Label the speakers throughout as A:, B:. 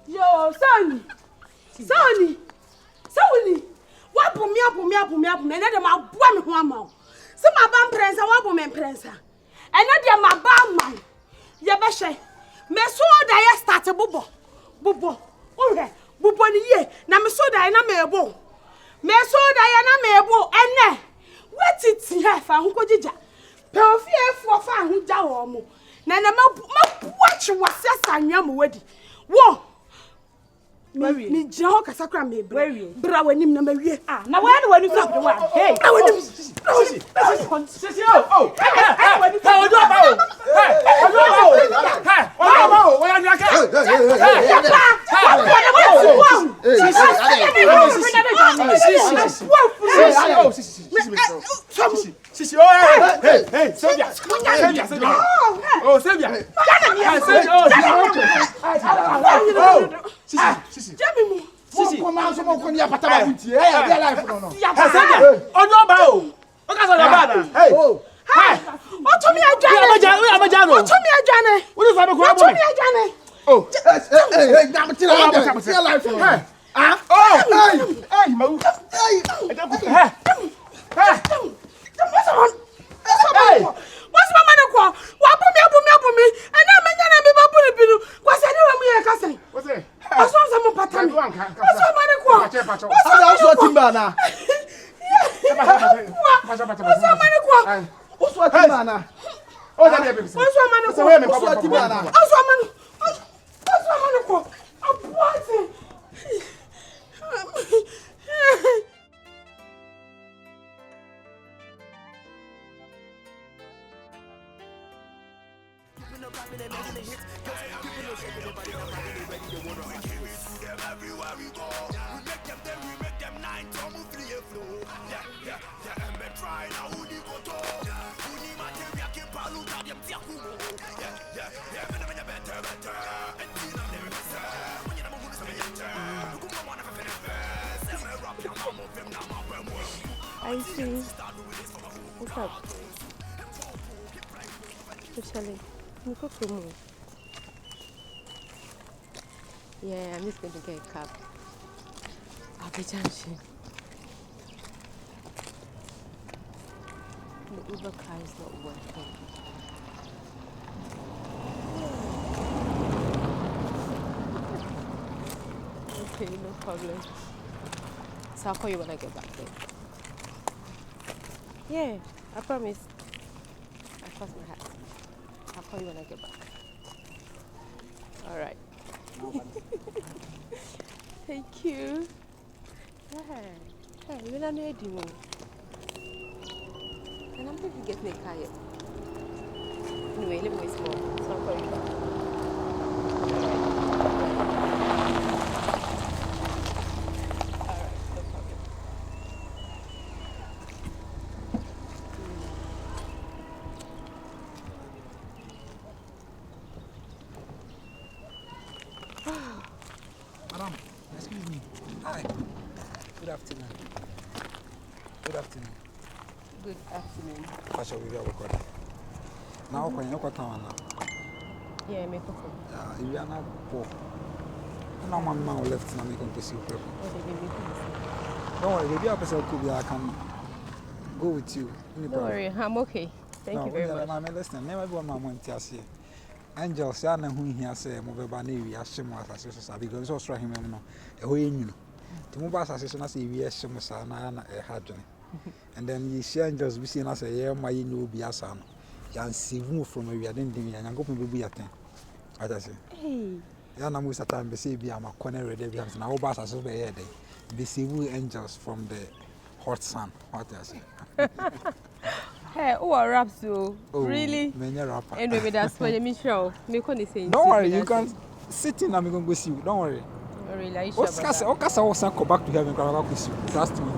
A: Yo, Sonny. Sonny. What for me, and then my boy, one. Some my bam prince, and one prince. And then my bam man. Yabashe. Me so da ya start bubo. Okay. Bubo ni ye. Na me so da na mebo. Me so da ya na mebo. Ene. What it here fa hu kojija. Pe ofie fo fa hu ja wo mo. Na ma watch wasesa nwam wadi. Wo. Me jaho kasakra me bra wanim na mawie. Ah, na wa na wani from the one. Hey. Wanim. Sisi oh.
B: Sisi, come on, someone come here, pataba bunti. Hey, their life no.
C: Ojo ba o. O ka so da ba na. Hey.
A: Hey. O to mi ajane. O to mi ajane.
C: Wo do sabe ko
A: abo. O to mi ajane.
B: Oh. Hey, damn it. Their life no. Ah. Oh. Hey, mau. Hey. Hey.
A: What's my man kwa? Wa bu mi. And na menya na me ba bu ni biru. Kwa se ni wa mu ye ka sen.
B: What's it?
A: What's my patani? What's my man kwa?
B: What's your timba na?
A: What's my man kwa?
B: What's your timba na? Oh, that be.
A: What's my man kwa?
B: What's your timba na?
A: What's my man kwa? Abuase.
D: Everywhere we go, we make them nine, so move to the flow. Yeah, and me try now who di go to. Who di material keep palu ta dem tia kumo. Yeah, me na better. And you know them say, when you know who is me enter. You come on for the best. Me rap your mama of them na my brain.
E: I see. What's up? Actually, you cook for me. Yeah, I'm just going to get a cab. I'll be junction. The Uber car is not working. Okay, no problem. So I'll call you when I get back then. Yeah, I promise. I cross my hat. I'll call you when I get back. All right. Thank you. Hey, we're not ready. And I'm thinking get me a car yet. Anyway, let me small. So I'll call you back. Alright, no problem.
F: Madam, excuse me. Hi. Good afternoon. Good afternoon.
E: Good afternoon.
F: Pasha, we are recording. Now, when you come
E: Yeah, make a phone.
F: you are not poor. No man now left now making to see you.
E: What did you make?
F: Don't worry, maybe I can go with you.
E: Don't worry, I'm okay. Thank you very much.
F: I'm listening. Never go on my money to see. Angel said, "I who here say move by navy as shim as I because also him no away you. To move as I say we are shim as a hard and then you see angels be seen as a year my new be as an. You see move from where we are then and go be at 10. I just say,
E: Hey.
F: Yana most of the time, be say be a corner ready because now bus as over here. They see angels from the hot sun. What I say.
E: Hey, who are raps though?
F: Oh,
E: really?
F: Many rapper.
E: Anyway, that's why me show. Me can say.
F: Don't worry, you can sit in and I'm going to go see you. Don't worry.
E: Really, I sure.
F: Okasa will go back to heaven and go with you. Trust me.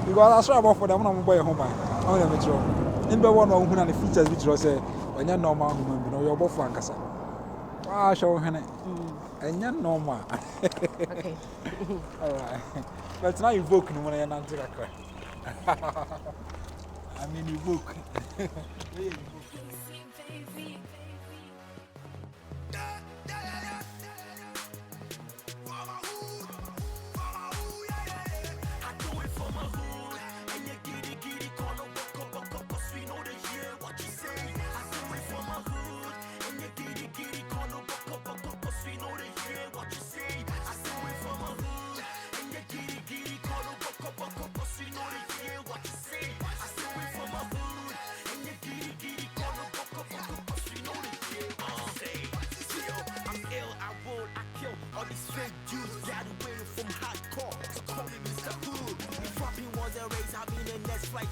F: Because I saw about for them on boy home. I want to make sure. In the one who the features which was when you're normal human, you know, you're both Francasa. Ah, show him. And you're normal.
E: Okay.
F: All right. But now you're voking when you're not to cry. I mean, you book.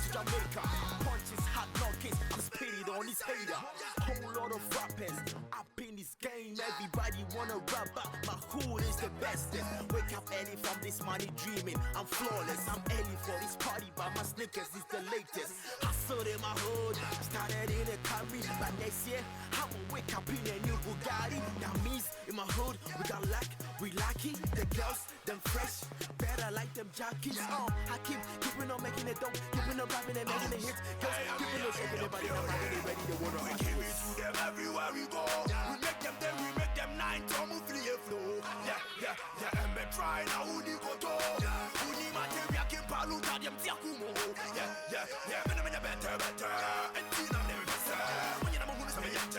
D: to Jamaica. Punches, hot knockers, I'm spitting on his hater. Whole lot of rappers up in this game. Everybody wanna rap, but my hood is the bestest. Wake up early from this money dreaming. I'm flawless. I'm early for this party, but my sneakers is the latest. Hustle in my hood, started in a Camry, but next year I will wake up in a new Bugatti. That means in my hood we got luck, we lucky. The girls, them fresh, better like them jockeys. I keeping on making it dope, keeping on rapping and making it hits. Girls, keeping on shaking their body, now my they ready to work on.
G: We give it to them everywhere we go. We make them then we make them 9 to move the flow. Yeah, and me try now who di go to. Who di material can paluta them tiakumo. Yeah, me better. And tina never better. When you know who is me yet.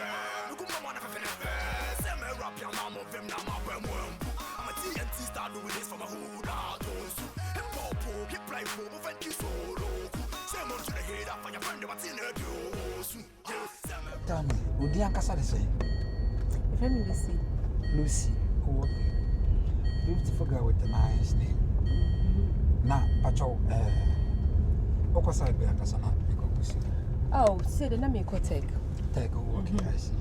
G: Look who wanna have an affair. Say me rap your mom of them now my bem. I'm a TNT star doing this for my hood. And popo, keep play for move and kiss solo. Say more to the head up on your friend what's in the do.
F: Tell me, would you answer the same?
E: If I'm Lucy.
F: Lucy. Oh, okay. Beautiful girl with a nice name. Now, Pacho, what side be a casana?
E: Oh, say the name you could take.
F: Take okay, I see.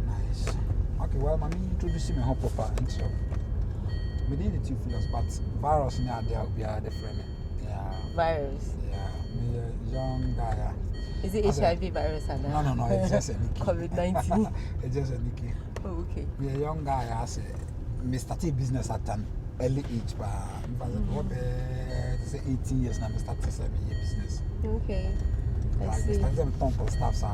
F: Nice. Okay, well, mommy introducing me home proper and so. We need the 2 figures, but virus near there will be a different. Yeah.
E: Virus.
F: Yeah, me a young guy.
E: Is it HIV virus?
F: No, it's just a Nicky.
E: COVID-19.
F: It's just a Nicky.
E: Oh, okay.
F: Me a young guy, I say, me started business at an early age, but say 18 years now, me started 7 year business.
E: Okay. I
F: Like,
E: see.
F: me started with Tonko staffs,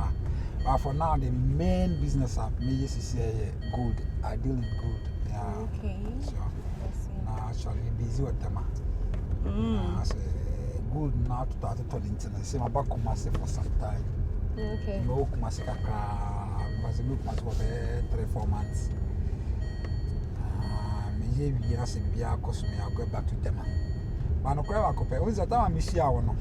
F: but for now, the main business me used to say good. I deal in good. Yeah.
E: Okay.
F: So,
E: I see.
F: now actually busy with them. I say good now to start to turn into. Say my back Kumasi for some time.
E: Okay.
F: No Kumasi kakra. Because me Kumasi for 3-4 months. Me ye I say bia cause me I go back to them. But no cry akope. Once that time I miss you no.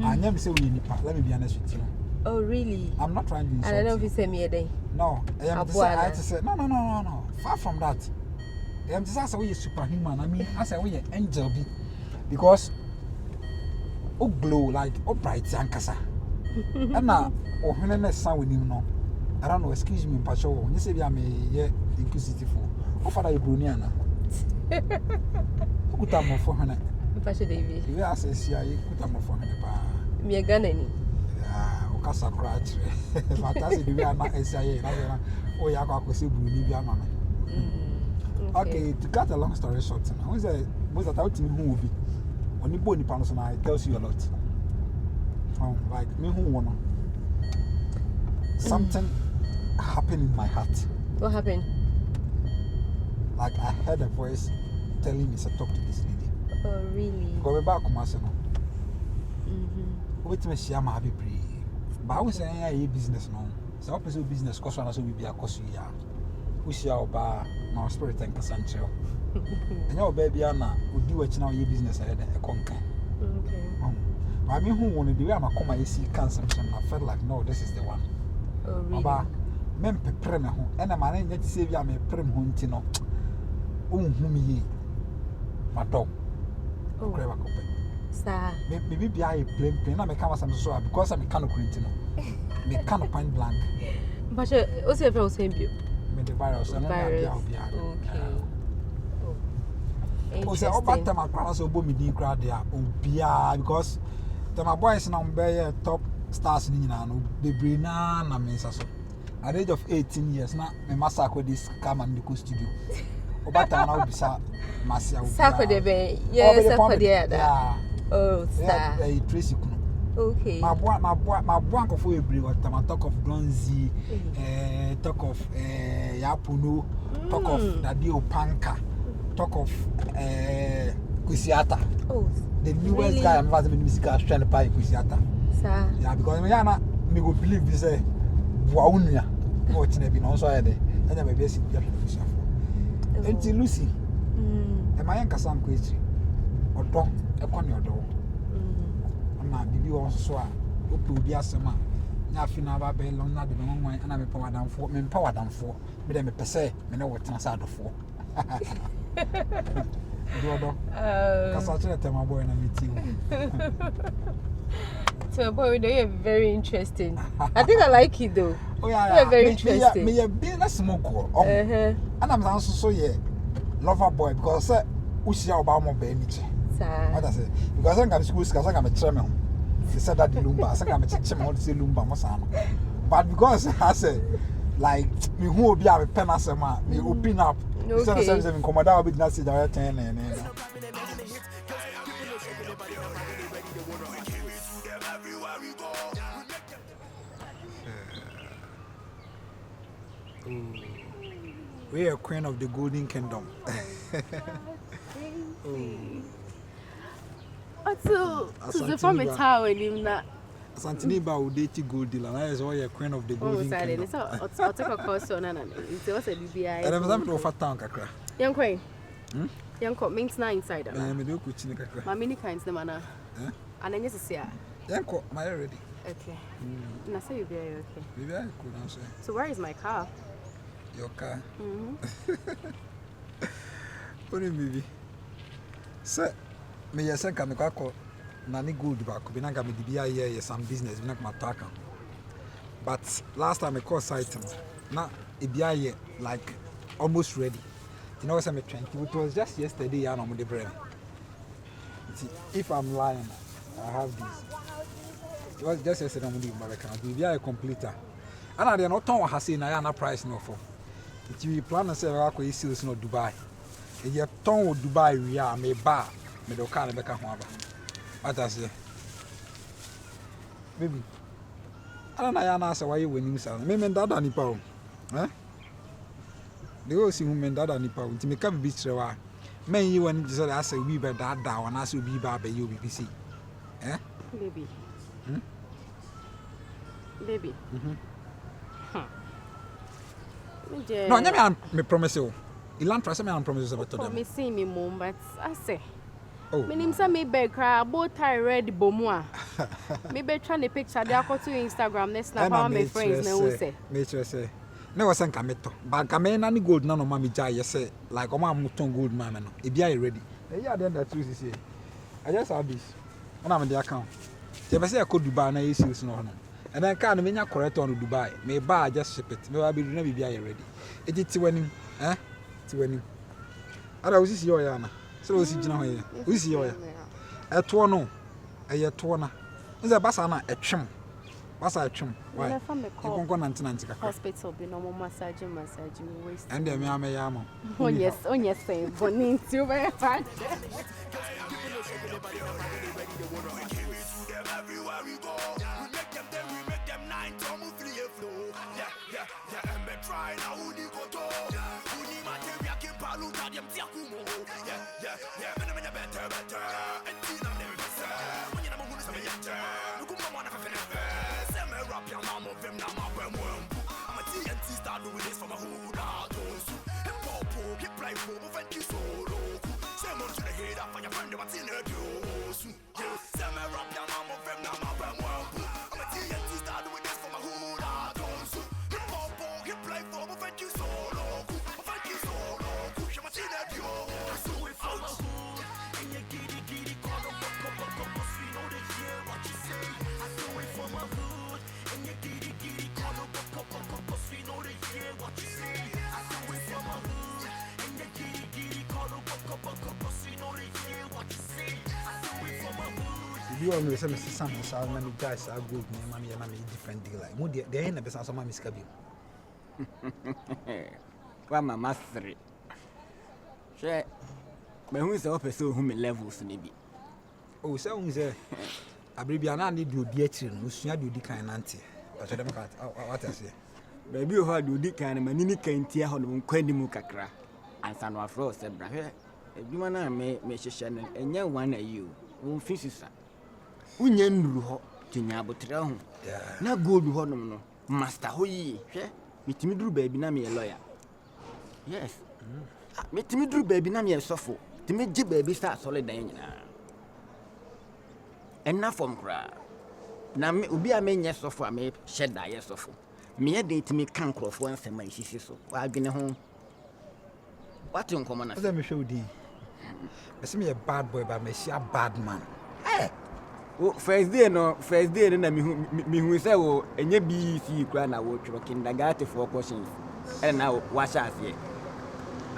F: I never say we nipa. Let me be honest with you.
E: Oh, really?
F: I'm not trying to insult
E: I don't know if
F: you.
E: you say me a day.
F: No, I am to say, I to say, no. Far from that. I am to say, we are superhuman. I mean, I say, we are angel be. Because, oh, glow like, oh, bright, Yankasa. And now, oh, when I sound with him, no. I don't know, excuse me, Pacho. When you say, I'm a inquisitive, oh, Father, you're Bruniana. Who could have for her?
E: Pacho David.
F: You are saying, I could have for her.
E: Me a gun any.
F: Kasa crutch. But that's if we are not SIA. Oh, yeah, I could see Bruni. Okay, to cut a long story short, now, was that out to me who will be? When you born the person, I tells you a lot. Like me who wanna. Something happened in my heart.
E: What happened?
F: Like I heard a voice telling me to talk to this lady.
E: Oh, really?
F: Go back, Kumasano. Wait, me share my baby. But I was saying, I business no. So, I business cost one, so we be a cost you. We see our bar, now spirit and Cassandra. And your baby Anna would do what now your business ahead a conquer.
E: Okay.
F: I mean, who wanted to be a coma, you see, consumption. I felt like, no, this is the one.
E: Oh, really?
F: Men prem home, and a man yet save ya me prem huntino. Whom ye, my dog.
E: Oh,
F: Crave a copy.
E: sir.
F: Maybe I blame pain. I become some so because I'm a can of Quintino. Me can of point blank.
E: But what's your first name?
F: Me the virus and
E: Virus.
F: okay.
E: Oh,
F: So about them across so boom me crowd there. Because Tema Boy is now be top stars in Nano. They bring na mensa so. At the age of 18 years now, me massacre this come and the studio. About time now be sa Marcia.
E: Sako de be. Yes, Sako de
F: yeah.
E: Oh, sir.
F: Tracy Kuno.
E: Okay.
F: My boy for every what talk of Bronzy, talk of Yapuno, talk of Dadio Panka, talk of Kusiata.
E: Oh,
F: the newest
E: really?
F: guy I'm about to be music trying to buy Kusiata.
E: Sir.
F: Yeah, because me go believe this Buaunia. What's never been also there. And I'm a basic Kusiata. And Lucy. Am I Uncle Sam Quitry? Or dog, a corner your door. Bibi was so open be asema na afina ba be long na de no wan na me power down for me power down for me dem pe say me no what answer do for Dodo. Kasachire Tema Boy na meet you.
E: Tema Boy, you're very interesting. I think I like it though.
F: Oh yeah.
E: You're very interesting.
F: Me a business smoke. And I'm also so lover boy because usia obama be me. What I say? Because I'm going to school because I'm a chairman. He said that the lumba, so I'm a chairman to say lumba mosano. But because I say like me who will be a pen as a man, me open up. Okay. So I'm commander will be not see the 10 and we are queen of the golden kingdom.
E: So from a tower in that.
F: Santiniba will date gold dealer. I is why you're queen of the golden kingdom.
E: So I'll take a course on an it's also a BBI.
F: And I'm going to fat town kakra.
E: Young queen. Young court means nine inside.
F: I'm a look with kakra.
E: My mini kinds the manner. And then yes, yeah.
F: Young court, my ready.
E: Okay. And I say you'll be okay.
F: Maybe I could answer.
E: So where is my car?
F: Your car? What do you mean? Sir, me yes, I can call Nani good back. We not going to be here some business. We not going to talk. But last time I called site, now it be here like almost ready. You know what I'm trying to? It was just yesterday. I know the brain. If I'm lying, I have this. It was just yesterday. I'm doing my account. We be a completer. And I don't know what I say. I am price no for. If you plan to say I go sales no Dubai. If you turn Dubai, we are me bar. Me do car make a home. What I say? Baby. I don't know answer why you winning sound. Me men dada ni pa. Eh? The go see men dada ni pa. Nti me ka be trewa. Men you when just say we be dada when I say we ba be you BBC. Eh?
E: Baby. Baby.
F: No, nyame me promise you. Ilan trust me and promise about them.
E: Promising me mom, but I say.
F: Oh.
E: Me name say me be cry both tie red bomua. Me be trying the picture they go to Instagram next snap how my friends na wo say.
F: Me say. Me was sanka meto. Ba kame na ni gold na no ma me jai say like o ma muton gold man no. E bia ready. E ya den that truth is I just have this. Ona me the account. They be say I go Dubai na issue no no. And then can me nya correct on Dubai. Me ba just ship it. Me wa be do na bibia ready. E ti wanim, eh? Ti wanim. Ada wo sisi yo ya na. So wo si gina ho ye. Wo sisi yo ya. Eto no. Eye to na. Nze basa na etwem. Basa etwem. Why? You go nanti kakra.
E: Hospital be no more massage waste.
F: And dem ya me ya mo.
E: Oh yes, say boni ti o be fine.
G: Everywhere we go, we make them nine, so move free flow. Yeah, and me try now who di go to. Who ni materia kim palu ta dem tia kumo. Yeah, me better. And tina them better. When you na mo hunu some yet. No kuma wanna feel it. Say me rap your mama of them na my bem. I'm a TNT star doing this for my hood out. Hip hop, hip life, thank you so low. Say more to the head up on your friend, what's in the dose. Yeah, say me rap your mama of them na my bem. I'm a TNT star doing this for my hood out. Hip hop, hip life, thank you so low. Thank you so low. You're my chin at you. I saw it from my hood. And you giddy, call them up, we know they hear what you say. I saw it from my hood. And you giddy, call them up, we know they hear what you say. I saw it from my hood. And you giddy, call them up, we know they hear what you say. I saw it from my hood.
F: You always say me some so many guys are good me man ya na me different deal like mo dey na be so ma miska bi.
C: Kwa mama 3. She me hu se opese hu me levels ni bi.
F: Oh, say hu say abribia na need obi akiri no sua de odi kan nante. But dem kat what I say.
C: Baby ho de odi kan na manini kan tia ho no nkwani mu kakra. Ansa no afro se bra hwe. Eduma na me hyehye no enya one ayi o. Won fisisa. Unye nuru ho tinya abotre ho. Na gold ho no master ho yi hwe. Mitimi duru baby na me lawyer. Yes. Mitimi duru baby na me sofo. Timi gi baby start solid dan nyina. Enna form kra. Na me obi a me nye sofo a me sheda ye sofo. Me ye de timi kan krofo ansema isisi so. Wa adwene ho. What you come na?
F: Say me show di. I see me a bad boy, but me see a bad man.
C: Eh. First day na me hu say wo enye BC kra na wo tworo kindergarten for questions. And now wash as here.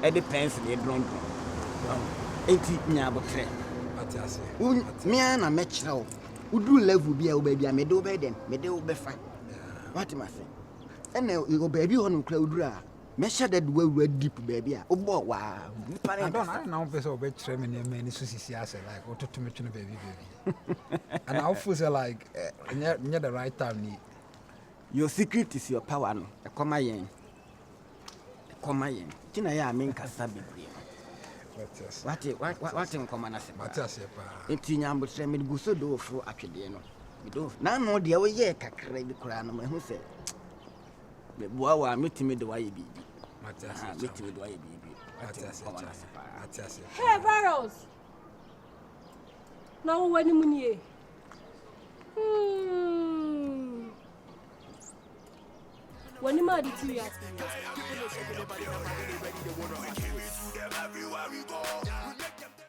C: E the pencil e dron. Enti nya botre.
F: Matias.
C: Me na me kyerɛ wo do level bi a wo ba bia me do be dem me de wo be fa. What am I saying? And wo ba bi ho no kra wo duru a me sha that we deep baby a wo bo wa.
F: I don't know person will be training me many susi like what to me baby. And I feel say like near the right time.
C: Your secret is your power no. E koma yen. Tina ya mean kasa bebre. What in common as
F: Matias pa.
C: Enti nyambo tre me go so do fro atwede no. Me do. Na no de wo ye kakra bi kura no me hu se. Me boa wa metimi de wa ye bibi.
F: Matias.
C: Metimi de wa ye bibi.
F: Matias.
E: Hey, Barrows. Now when you money. When you mad at you,
G: Everywhere we go.